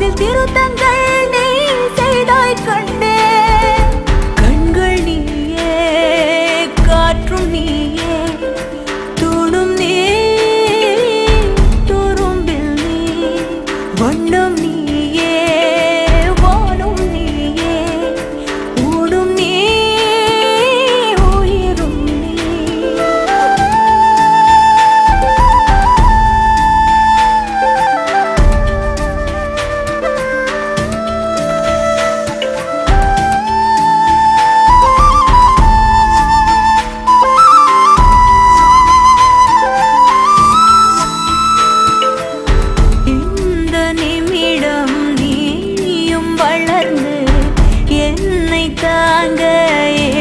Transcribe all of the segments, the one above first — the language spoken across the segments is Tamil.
அதில் திருத்தங்கள் நீ செய்தாய் கண்டே. கண்கள் நீயே, காற்றும் நீயே, தூணும் நீ, துரும்பில் நீ, வண்ணம் நீயே, வானும் நீயே, ஊடும் நீ, உயிரும் நீ. இந்த நிமிடம் நீயும் வளர்ந்து என்னை தாங்க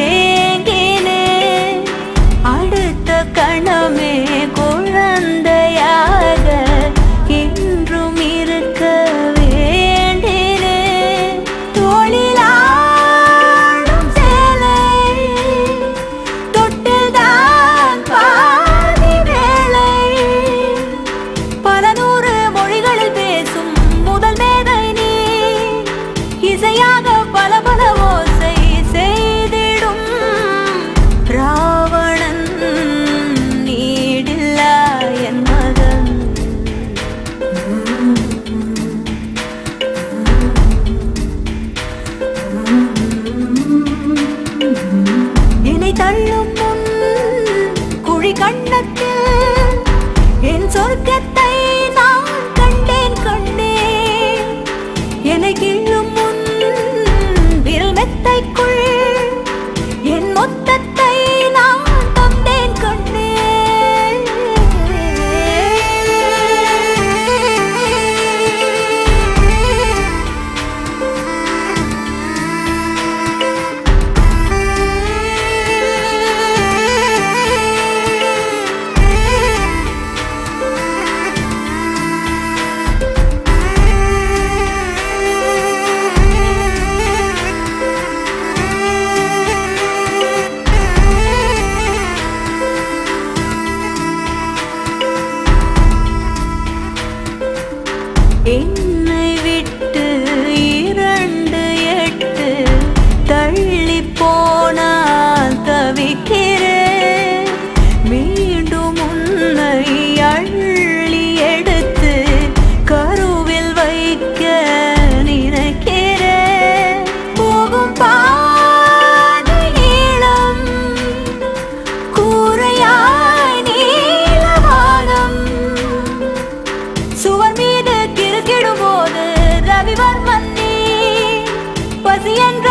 ஏங்கினே. அடுத்த கணமே குழந்தையாக என்றும் இருக்க வேண்டினே. தோளிலாடும் சேலை தொட்டுதான் பாதி வேளை. பல நூறு மொழிகளில் பேசும் முதல் மேதை நீ. இசையாக பல பல ஓசை செய்திடும் ராவணன் நீடில்லா என் மகன். என்னை தள்ளும் முன் குழி கண்ணத்தில் என் சொர்க்கத்தை நான் கண்டேன் கண்டேன். என்னை கிள்ளும் முன் விரல் மெத்தைக்குள் என் மொத்தத்தை நான் தந்தேன் கண்டேன். என்னை விட்டு 2 தள்ளி போனால் தவிக்கிறேன். மீண்டும் உன்னை அள்ளி எடுத்து கருவில் வைக்க நினைக்கிறேன். போகும் பாதை நீளம், கூரையாய் நீலவானம். சுவர் மீது கிறுக்கிடும் போது ரவிவர்மன் நீ. பசி என்ற